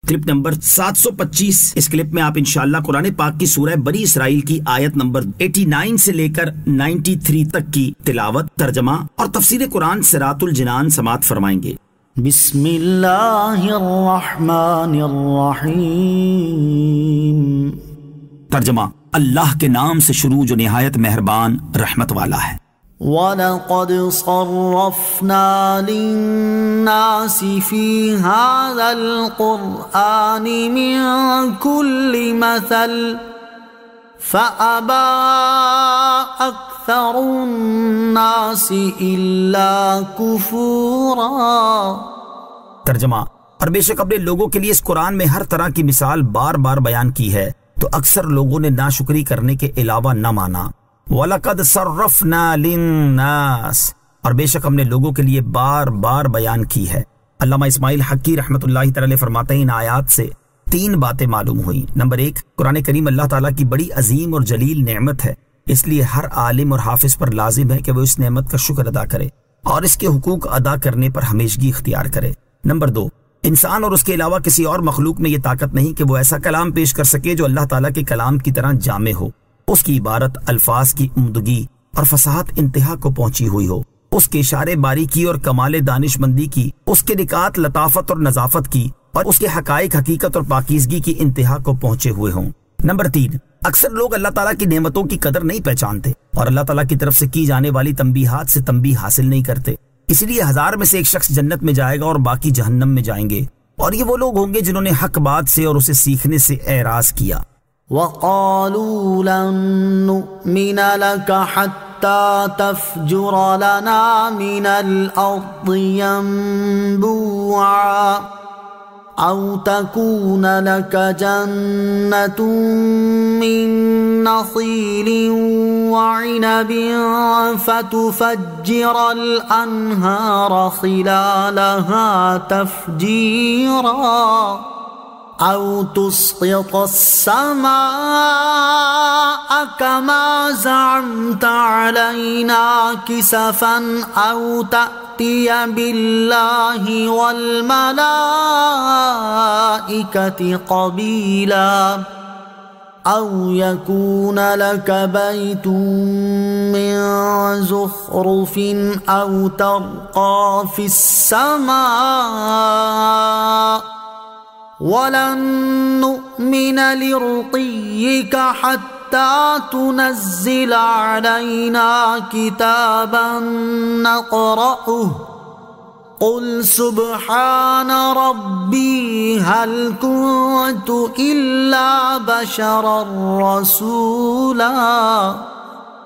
Clip number 725۔ اس clip میں آپ انشاءاللہ قرآن پاک کی سورہ بنی اسرائیل کی آیت نمبر 89 سے لے کر 93 تک کی تلاوت، ترجمہ اور تفسیر قرآن صراط الجنان سماعت فرمائیں گے۔ بسم اللہ الرحمن الرحیم۔ ترجمہ: اللہ کے نام سے شروع جو نہایت مہربان رحمت والا ہے۔ وَلَقَدْ صَرَّفْنَا لِلنَّاسِ فِي هَذَا الْقُرْآنِ مِنْ كُلِّ مَثَلٍ فَأَبَى أَكْثَرُ النَّاسِ إِلَّا كُفُورًا۔ ترجمہ: اور بے شک اپنے لوگوں کے لیے اس قرآن میں ہر طرح کی مثال بار بار بیان کی ہے، تو اکثر لوگوں نے ناشکری کرنے کے علاوہ نہ مانا۔ وَلَقَدْ صَرَّفْنَا لِلنَّاسِ، اور بے شک ہم نے لوگوں کے لیے بار بار بیان کی ہے۔ علامہ اسماعیل حقی رحمۃ اللہ تعالی فرماتے ہیں ان آیات سے 3 باتیں معلوم ہوئیں۔ نمبر 1، قرآن کریم اللہ تعالیٰ کی بڑی عظیم اور جلیل نعمت ہے، اس لیے ہر عالم اور حافظ پر لازم ہے کہ وہ اس نعمت کا شکر ادا کرے اور اس کے حقوق ادا کرنے پر ہمیشگی اختیار کرے۔ نمبر 2، انسان اور اس کے علاوہ کسی اور مخلوق میں یہ طاقت نہیں کہ وہ ایسا کلام پیش کر سکے جو اللہ تعالیٰ کے کلام کی طرح جامع ہو، اس کی عبارت الفاظ کی عمدگی اور فصاحت انتہا کو پہنچی ہوئی ہو، اس کے اشارے باریکی اور کمال دانش مندی کی، اس کے نکات لطافت اور نظافت کی، اور اس کے حقائق حقیقت اور پاکیزگی کی انتہا کو پہنچے ہوئے ہوں۔ نمبر 3، اکثر لوگ اللہ تعالیٰ کی نعمتوں کی قدر نہیں پہچانتے اور اللہ تعالیٰ کی طرف سے کی جانے والی تنبیہات سے تنبیہ حاصل نہیں کرتے، اس لیے 1000 میں سے 1 شخص جنت میں جائے گا اور باقی جہنم میں جائیں گے، اور یہ وہ لوگ ہوں گے جنہوں نے حق بات سے اور اسے سیکھنے سے اعراض کیا۔ وَقَالُوا لَن نُؤْمِنَ لَكَ حَتَّى تَفْجُرَ لَنَا مِنَ الْأَرْضِ يَنبُوعًا أَوْ تَكُونَ لَكَ جَنَّةٌ مِّن نَخِيلٍ وَعِنَبٍ فَتُفَجِّرَ الْأَنْهَارَ خِلَالَهَا تَفْجِيرًا أَوْ تُسْقِطَ السَّمَاءَ كَمَا زَعَمْتَ عَلَيْنَا كِسَفًا أَوْ تَأْتِيَ بِاللَّهِ وَالْمَلَائِكَةِ قَبِيلًا أَوْ يَكُونَ لَكَ بَيْتٌ مِّن زُخْرُفٍ أَوْ تَرْقَىٰ فِي السَّمَاءِ وَلَن نُّؤْمِنَ لِرُقِيِّكَ حَتَّى تُنَزِّلَ عَلَيْنَا كِتَابًا نَّقْرَؤُهُ قُلْ سُبْحَانَ رَبِّي هَلْ كُنتُ إِلَّا بَشَرًا رَّسُولًا۔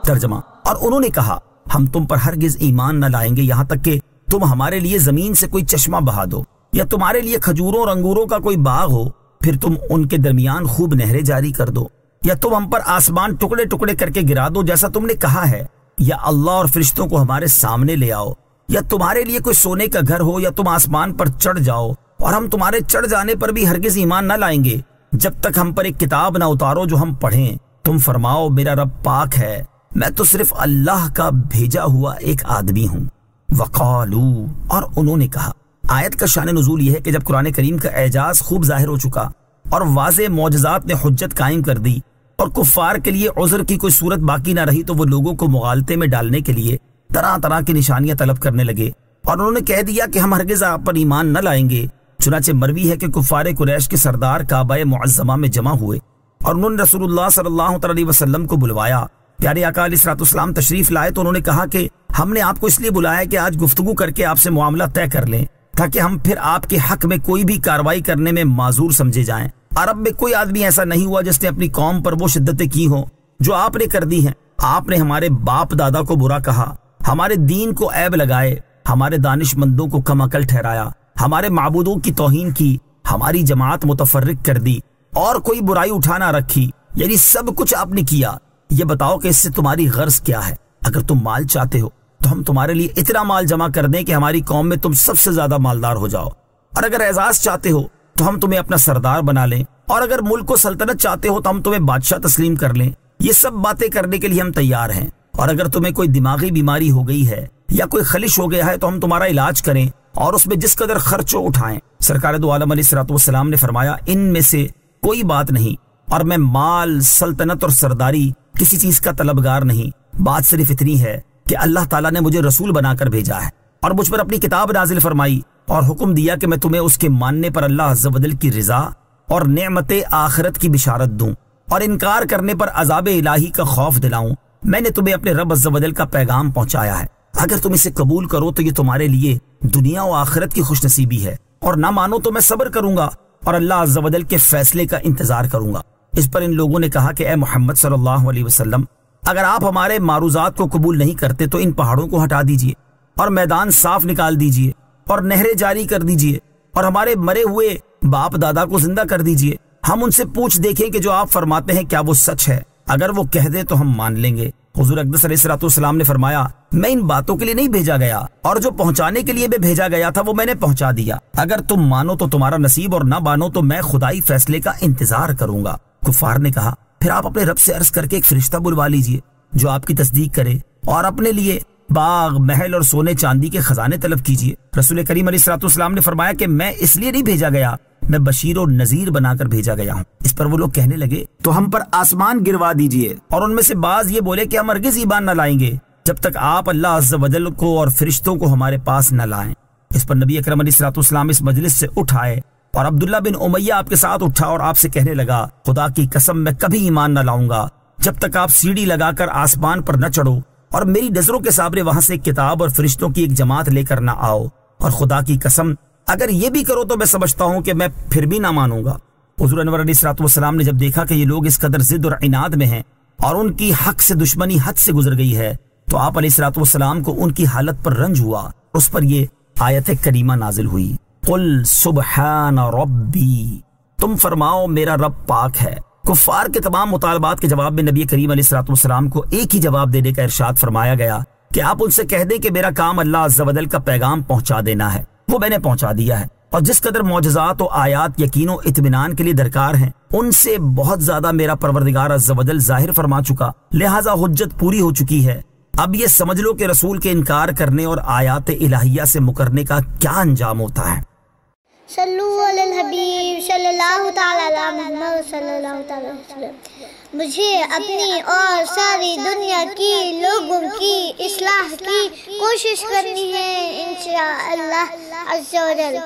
ترجمہ: اور انہوں نے کہا ہم تم پر ہرگز ایمان نہ لائیں گے یہاں تک کہ تم ہمارے لیے زمین سے کوئی چشمہ بہا دو، یا تمہارے لیے کھجوروں اور انگوروں کا کوئی باغ ہو، پھر تم ان کے درمیان خوب نہریں جاری کر دو، یا تم ہم پر آسمان ٹکڑے ٹکڑے کر کے گرا دو جیسا تم نے کہا ہے، یا اللہ اور فرشتوں کو ہمارے سامنے لے آؤ، یا تمہارے لیے کوئی سونے کا گھر ہو، یا تم آسمان پر چڑھ جاؤ، اور ہم تمہارے چڑھ جانے پر بھی ہرگز ایمان نہ لائیں گے جب تک ہم پر ایک کتاب نہ اتارو جو ہم پڑھیں۔ تم فرماؤ میرا رب پاک ہے، میں تو صرف اللہ کا بھیجا ہوا ایک آدمی ہوں۔ وقالو، اور انہوں نے کہا۔ آیت کا شان نزول یہ ہے کہ جب قرآن کریم کا اعجاز خوب ظاہر ہو چکا اور واضح معجزات نے حجت قائم کر دی اور کفار کے لیے عذر کی کوئی صورت باقی نہ رہی، تو وہ لوگوں کو مغالطے میں ڈالنے کے لیے طرح طرح کی نشانیاں طلب کرنے لگے، اور انہوں نے کہہ دیا کہ ہم ہرگز آپ پر ایمان نہ لائیں گے۔ چنانچہ مروی ہے کہ کفار قریش کے سردار کعبہ معظمہ میں جمع ہوئے اور انہوں نے رسول اللہ صلی اللہ علیہ وسلم کو بلوایا۔ پیارے آقا علیہ الصلوۃ والسلام تشریف لائے تو انہوں نے کہا کہ ہم نے آپ کو اس لیے بلایا کہ آج گفتگو کر کے آپ سے معاملہ طے کر لیں تاکہ ہم پھر آپ کے حق میں کوئی بھی کارروائی کرنے میں معذور سمجھے جائیں۔ عرب میں کوئی آدمی ایسا نہیں ہوا جس نے اپنی قوم پر وہ شدتیں کی ہوں جو آپ نے کر دی ہیں۔ آپ نے ہمارے باپ دادا کو برا کہا، ہمارے دین کو عیب لگائے، ہمارے دانش مندوں کو کم عقل ٹھہرایا، ہمارے معبودوں کی توہین کی، ہماری جماعت متفرق کر دی اور کوئی برائی اٹھا نہ رکھی، یعنی سب کچھ آپ نے کیا۔ یہ بتاؤ کہ اس سے تمہاری غرض کیا ہے؟ اگر تم مال چاہتے ہو تو ہم تمہارے لیے اتنا مال جمع کر دیں کہ ہماری قوم میں تم سب سے زیادہ مالدار ہو جاؤ، اور اگر اعزاز چاہتے ہو تو ہم تمہیں اپنا سردار بنا لیں، اور اگر ملک و سلطنت چاہتے ہو تو ہم تمہیں بادشاہ تسلیم کر لیں۔ یہ سب باتیں کرنے کے لیے ہم تیار ہیں، اور اگر تمہیں کوئی دماغی بیماری ہو گئی ہے یا کوئی خلش ہو گیا ہے تو ہم تمہارا علاج کریں اور اس میں جس قدر خرچ اٹھائیں۔ سرکار دو عالم علیہ الصلوۃ والسلام نے فرمایا ان میں سے کوئی بات نہیں اور میں مال، سلطنت اور سرداری کسی چیز کا طلبگار نہیں، بات صرف اتنی ہے کہ اللہ تعالیٰ نے مجھے رسول بنا کر بھیجا ہے اور مجھ پر اپنی کتاب نازل فرمائی اور حکم دیا کہ میں تمہیں اس کے ماننے پر اللہ عز و جل کی رضا اور نعمت آخرت کی بشارت دوں اور انکار کرنے پر عذاب الہی کا خوف دلاؤں۔ میں نے تمہیں اپنے رب عز و جل کا پیغام پہنچایا ہے، اگر تم اسے قبول کرو تو یہ تمہارے لیے دنیا و آخرت کی خوش نصیبی ہے، اور نہ مانو تو میں صبر کروں گا اور اللہ عز و جل کے فیصلے کا انتظار کروں گا۔ اس پر ان لوگوں نے کہا کہ اے محمد صلی اللہ علیہ وسلم، اگر آپ ہمارے معروضات کو قبول نہیں کرتے تو ان پہاڑوں کو ہٹا دیجئے اور میدان صاف نکال دیجئے اور نہریں جاری کر دیجئے اور ہمارے مرے ہوئے باپ دادا کو زندہ کر دیجئے، ہم ان سے پوچھ دیکھیں کہ جو آپ فرماتے ہیں کیا وہ سچ ہے، اگر وہ کہہ دیں تو ہم مان لیں گے۔ حضور اقدس علیہ الصلوۃ والسلام نے فرمایا میں ان باتوں کے لیے نہیں بھیجا گیا، اور جو پہنچانے کے لیے میں بھیجا گیا تھا وہ میں نے پہنچا دیا، اگر تم مانو تو تمہارا نصیب اور نہ مانو تو میں خدائی فیصلے کا انتظار کروں گا۔ کفار نے کہا پھر آپ اپنے رب سے عرض کر کے ایک فرشتہ بلوا لیجئے جو آپ کی تصدیق کرے اور اپنے لیے باغ، محل اور سونے چاندی کے خزانے طلب کیجئے۔ رسول کریم علیہ الصلوۃ والسلام نے فرمایا کہ میں اس لیے نہیں بھیجا گیا، میں بشیر و نذیر بنا کر بھیجا گیا ہوں۔ اس پر وہ لوگ کہنے لگے تو ہم پر آسمان گروا دیجئے، اور ان میں سے بعض یہ بولے کہ ہم ہرگز ایمان نہ لائیں گے جب تک آپ اللہ عز و جل کو اور فرشتوں کو ہمارے پاس نہ لائیں۔ اس پر نبی اکرم علیہ الصلوۃ والسلام اس مجلس سے اٹھ آئے اور عبداللہ بن امیہ آپ کے ساتھ اٹھا اور آپ سے کہنے لگا خدا کی قسم میں کبھی ایمان نہ لاؤں گا جب تک آپ سیڑھی لگا کر آسمان پر نہ چڑھو اور میری نظروں کے سامنے وہاں سے ایک کتاب اور فرشتوں کی ایک جماعت لے کر نہ آؤ، اور خدا کی قسم اگر یہ بھی کرو تو میں سمجھتا ہوں کہ میں پھر بھی نہ مانوں گا۔ حضور انور علیہ الصلوۃ والسلام نے جب دیکھا کہ یہ لوگ اس قدر ضد اور عناد میں ہیں اور ان کی حق سے دشمنی حد سے گزر گئی ہے تو آپ علیہ الصلوۃ والسلام کو ان کی حالت پر رنج ہوا، اس پر یہ آیت کریمہ نازل ہوئی قل سبحان ربی، تم فرماؤ میرا رب پاک ہے۔ کفار کے تمام مطالبات کے جواب میں نبی کریم علیہ الصلوۃ والسلام کو ایک ہی جواب دینے کا ارشاد فرمایا گیا کہ آپ ان سے کہہ دیں کہ میرا کام اللہ عز و جل کا پیغام پہنچا دینا ہے، وہ میں نے پہنچا دیا ہے، اور جس قدر معجزات و آیات یقین و اطمینان کے لیے درکار ہیں ان سے بہت زیادہ میرا پروردگار عز و جل ظاہر فرما چکا، لہذا حجت پوری ہو چکی ہے۔ اب یہ سمجھ لو کہ رسول کے انکار کرنے اور آیات الہیہ سے مکرنے کا کیا انجام ہوتا ہے۔ صلو علی الحبیب صلی اللہ تعالی علی محمد صلی اللہ تعالی وسلم۔ مجھے اپنی اور ساری دنیا کی لوگوں کی اصلاح کی کوشش کرنی ہے انشاءاللہ عز و جل۔